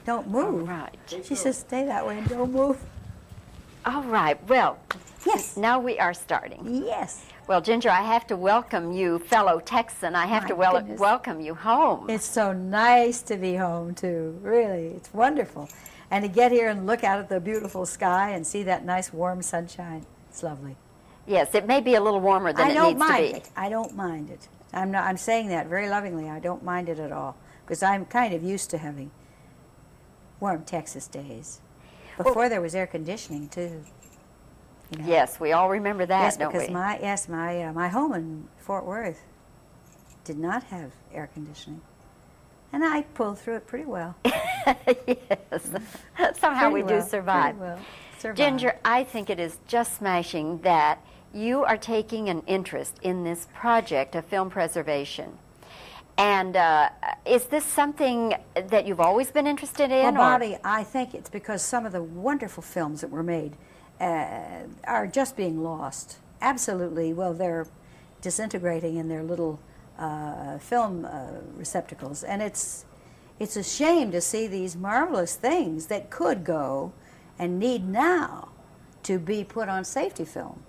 Don't move. All right. She says, stay that way and don't move. All right. Well, Yes. now we are starting. Yes. Well, Ginger, I have to welcome you, fellow Texan. I have My to goodness. welcome you home. It's so nice to be home, too. Really, it's wonderful. And to get here and look out at the beautiful sky and see that nice warm sunshine, it's lovely. Yes, it may be a little warmer than I it don't needs to mind be. it. I don't mind it. I'm saying that very lovingly. I don't mind it at all because I'm kind of used to having warm Texas days. Before there was air conditioning too. You know? Yes, we all remember that, Yes, don't because we? my home in Fort Worth did not have air conditioning, and I pulled through it pretty well. Yes. Somehow we do survive. Pretty well. Survive. Ginger, I think it is just smashing that you are taking an interest in this project of film preservation. And is this something that you've always been interested in? Well, Bobby, I think it's because some of the wonderful films that were made are just being lost. Absolutely. Well, they're disintegrating in their little film receptacles. And it's a shame to see these marvelous things that could go and need now to be put on safety film.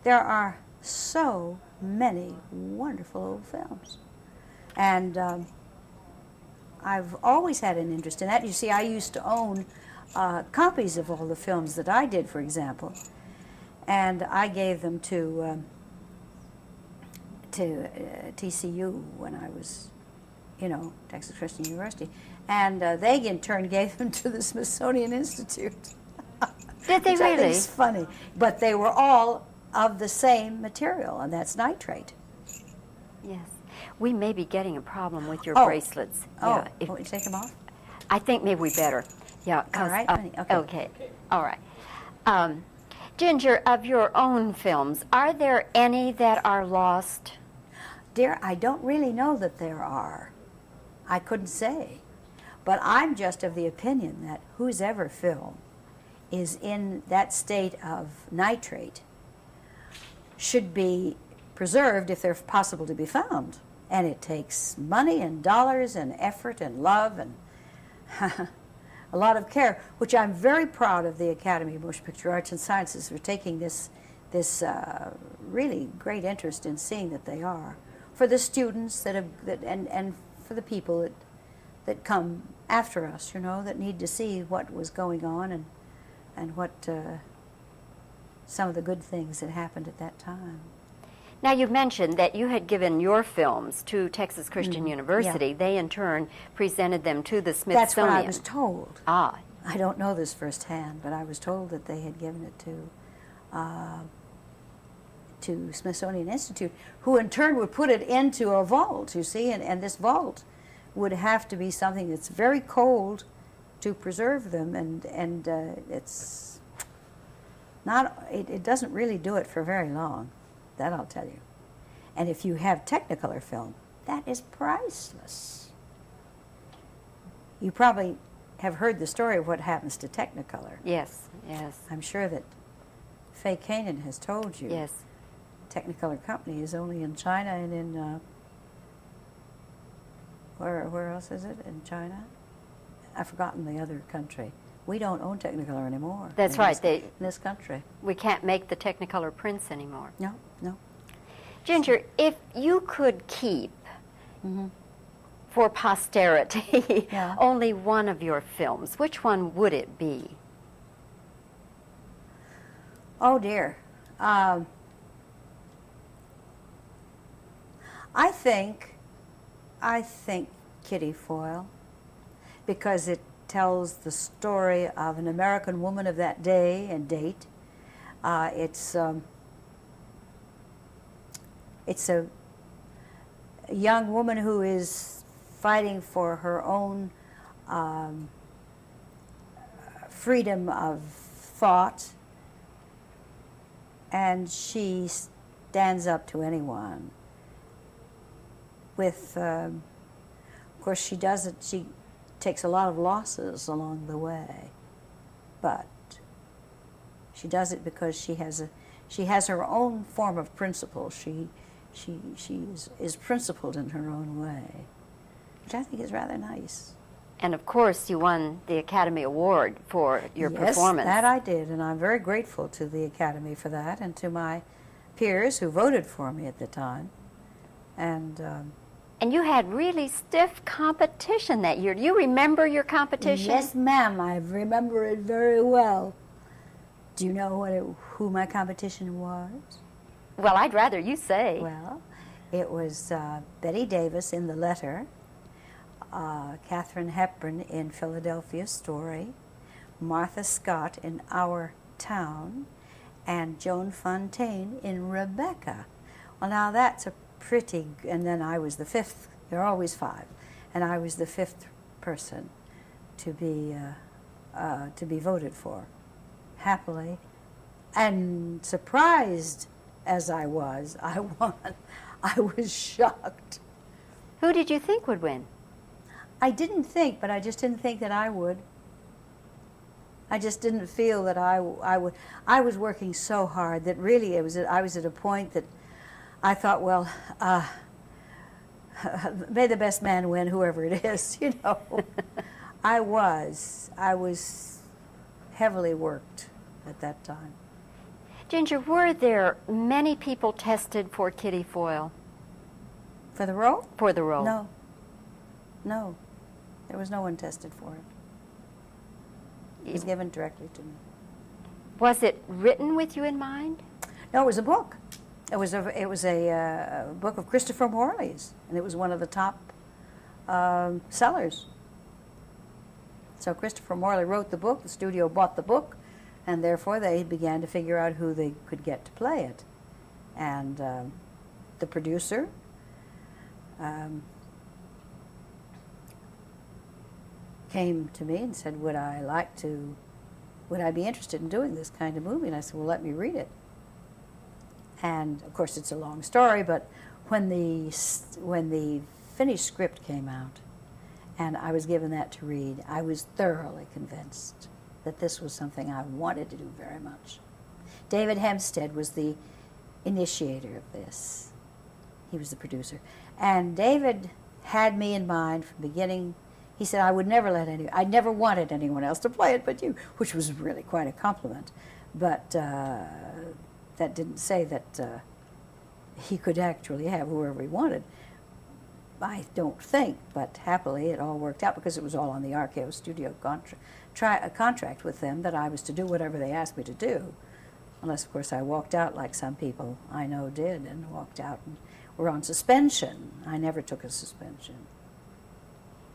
There are so many wonderful old films. And I've always had an interest in that. You see, I used to own copies of all the films that I did, for example, and I gave them to TCU when I was, Texas Christian University, and they in turn gave them to the Smithsonian Institute. Did they Which I think really? is funny, but they were all of the same material, and that's nitrate. Yes. We may be getting a problem with your Oh. bracelets. Oh, Yeah, if- want me to take them off? I think maybe we better. Yeah. 'Cause, All right, honey, okay. Okay. All right. Ginger, of your own films, are there any that are lost? Dear, I don't really know that there are. I couldn't say. But I'm just of the opinion that whose ever film is in that state of nitrate should be preserved if they're possible to be found. And it takes money and dollars and effort and love and a lot of care, which I'm very proud of the Academy of Motion Picture Arts and Sciences for taking this really great interest in seeing that they are. For the students and for the people that come after us, that need to see what was going on and what some of the good things that happened at that time. Now, you mentioned that you had given your films to Texas Christian University. Yeah. They, in turn, presented them to the Smithsonian. That's what I was told. Ah. I don't know this firsthand, but I was told that they had given it to Smithsonian Institute, who in turn would put it into a vault, you see, and this vault would have to be something that's very cold to preserve them, and it's not, it doesn't really do it for very long. That I'll tell you. And if you have Technicolor film, that is priceless. You probably have heard the story of what happens to Technicolor. Yes, yes. I'm sure that Faye Kanan has told you. Yes. Technicolor Company is only in China and in, where else is it? In China? I've forgotten the other country. We don't own Technicolor anymore. That's right. In this country. We can't make the Technicolor prints anymore. No, no. Ginger, if you could keep for posterity Yeah. only one of your films, which one would it be? Oh dear. I think Kitty Foyle, because it tells the story of an American woman of that day and date. It's a young woman who is fighting for her own freedom of thought, and she stands up to anyone. Of course, she does it. She takes a lot of losses along the way, but she does it because she has her own form of principle. She is principled in her own way, which I think is rather nice. And of course, you won the Academy Award for your performance. Yes, that I did, and I'm very grateful to the Academy for that, and to my peers who voted for me at the time. And you had really stiff competition that year. Do you remember your competition? Yes, ma'am, I remember it very well. Do you know who my competition was? Well, I'd rather you say. Well, it was Betty Davis in The Letter, Katharine Hepburn in Philadelphia Story, Martha Scott in Our Town, and Joan Fontaine in Rebecca. Well, now that's a pretty, and then I was the fifth. There are always five, and I was the fifth person to be voted for. Happily, and surprised as I won. I was shocked. Who did you think would win? I didn't think, but I just didn't think that I would. I just didn't feel that I would. I was working so hard that really I was at a point that I thought, well, may the best man win, whoever it is, you know. I was heavily worked at that time. Ginger, were there many people tested for Kitty Foyle? For the role? For the role? No. There was no one tested for it. It was given directly to me. Was it written with you in mind? No, it was a book. It was a book of Christopher Morley's, and it was one of the top sellers. So Christopher Morley wrote the book, the studio bought the book, and therefore they began to figure out who they could get to play it. And the producer came to me and said, would I be interested in doing this kind of movie? And I said, well, let me read it. And of course it's a long story, but when the finished script came out, and I was given that to read, I was thoroughly convinced that this was something I wanted to do very much. David Hempstead was the initiator of this. He was the producer. And David had me in mind from the beginning. He said, I never wanted anyone else to play it but you, which was really quite a compliment. But that didn't say that he could actually have whoever he wanted. I don't think, but happily it all worked out because it was all on the RKO studio contract with them that I was to do whatever they asked me to do. Unless, of course, I walked out like some people I know did and walked out and were on suspension. I never took a suspension.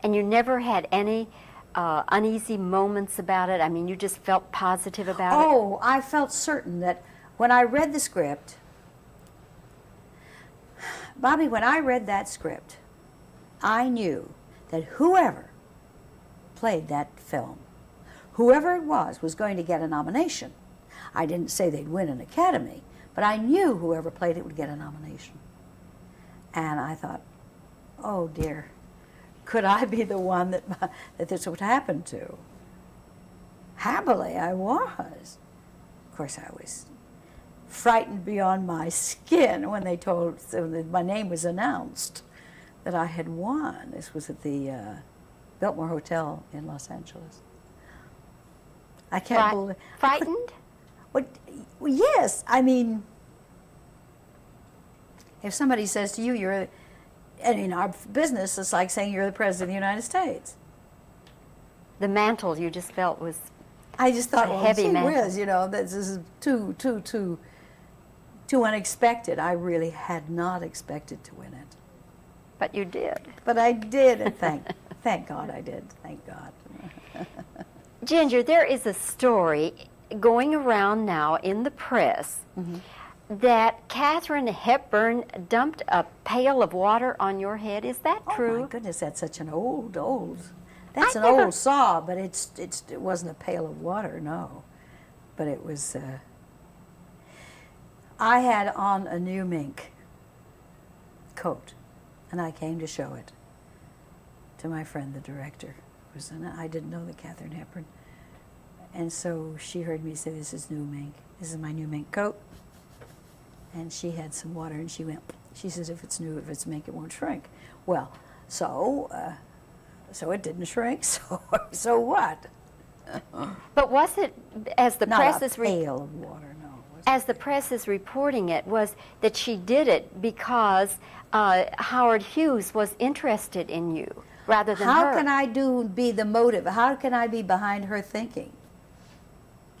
And you never had any uneasy moments about it? I mean, you just felt positive about it? Oh, I felt certain that when I read the script, Bobby, when I read that script, I knew that whoever played that film, whoever it was going to get a nomination. I didn't say they'd win an Academy, but I knew whoever played it would get a nomination. And I thought, oh dear, could I be the one that this would happen to? Happily, I was. Of course, I was frightened beyond my skin when they told, my name was announced, that I had won. This was at the Biltmore Hotel in Los Angeles. I can't believe. Frightened? Well, yes. I mean, if somebody says to you, and in our business, it's like saying you're the President of the United States. The mantle you just felt was I just thought, well, heavy gee mantle. whiz, you know, this is too unexpected. I really had not expected to win it. But you did. But I did, and thank God I did. Thank God. Ginger, there is a story going around now in the press that Katharine Hepburn dumped a pail of water on your head. Is that true? Oh my goodness, that's such an old. I An never- old saw, but it wasn't a pail of water, no. But it was. I had on a new mink coat, and I came to show it to my friend, the director. I didn't know that Katharine Hepburn. And so she heard me say, this is new mink. This is my new mink coat. And she had some water, and she says, if it's mink, it won't shrink. Well, so so it didn't shrink, so what? But was it, as the press Not a is pail of water, no. as the press is reporting it, was that she did it because Howard Hughes was interested in you rather than her? How can I be the motive? How can I be behind her thinking?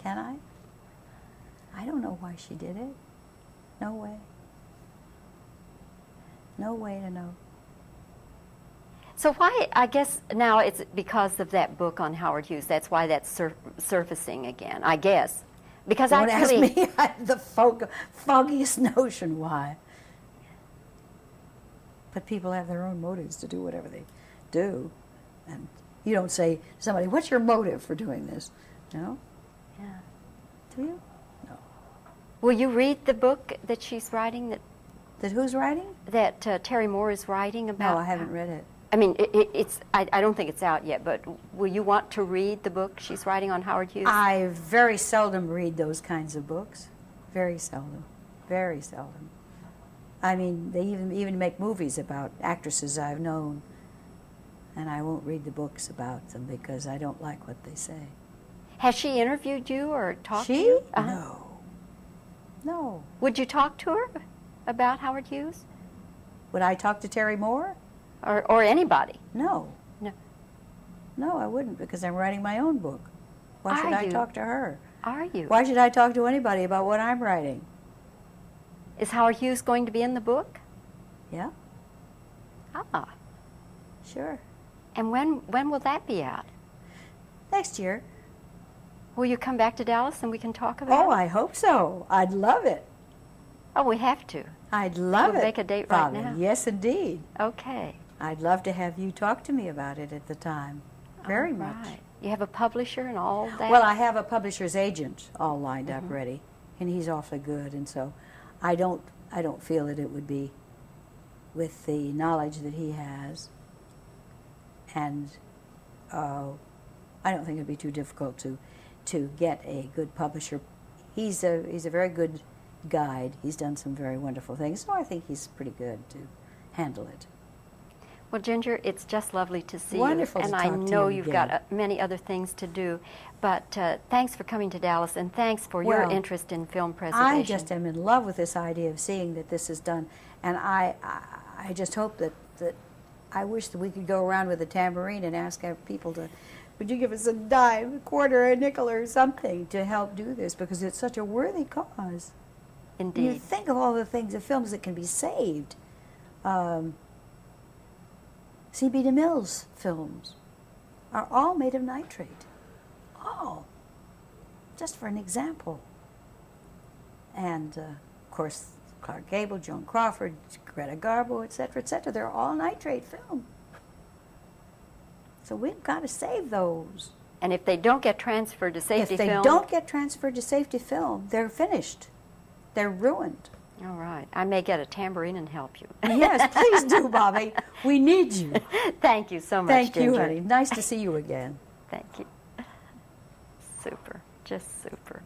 Can I? I don't know why she did it. No way. No way to know. So why, I guess now it's because of that book on Howard Hughes, that's why that's surfacing again, I guess. Because Don't I ask really, me. I have the foggiest notion why. But people have their own motives to do whatever they do. And you don't say to somebody, what's your motive for doing this? No? Yeah. Do you? No. Will you read the book that she's writing, That who's writing? that Terry Moore is writing about? No, I haven't read it. I mean, I don't think it's out yet, but will you want to read the book she's writing on Howard Hughes? I very seldom read those kinds of books. Very seldom. Very seldom. I mean, they even make movies about actresses I've known, and I won't read the books about them because I don't like what they say. Has she interviewed you or talked to She? you? No. No. Would you talk to her about Howard Hughes? Would I talk to Terry Moore? Or anybody? No. No. No, I wouldn't because I'm writing my own book. Why Are should I you? talk to her? Are you? Why should I talk to anybody about what I'm writing? Is Howard Hughes going to be in the book? Yeah, Ah. sure. And when will that be out? Next year. Will you come back to Dallas and we can talk about Oh, it? I hope so. I'd love it. Oh, we have to. I'd love We'll it. make a date right Bobby. now. Yes, indeed. Okay. I'd love to have you talk to me about it at the time. Very All much. right. You have a publisher and all that? Well, I have a publisher's agent all lined Mm-hmm. up ready, and he's awfully good, and so I don't feel that it would be, with the knowledge that he has, and I don't think it'd be too difficult to get a good publisher. He's a very good guide. He's done some very wonderful things, so I think he's pretty good to handle it. Well, Ginger, it's just lovely to see Wonderful you. to And I talk to know you you've again. got many other things to do. But thanks for coming to Dallas, and thanks for your Well, interest in film preservation. I just am in love with this idea of seeing that this is done, and I just hope that I wish that we could go around with a tambourine and ask our people to, would you give us a dime, a quarter, a nickel, or something to help do this, because it's such a worthy cause. Indeed. You think of all the things, the films that can be saved. C.B. DeMille's films are all made of nitrate. All. Just for an example. And, of course, Clark Gable, Joan Crawford, Greta Garbo, etc., they're all nitrate film. So we've got to save those. And if they don't get transferred to safety If they film... don't get transferred to safety film, they're finished. They're ruined. All right. I may get a tambourine and help you. Yes, please do, Bobby. We need you. Thank you so much, Thank you, Ginger. honey. Nice to see you again. Thank you. Super. Just super.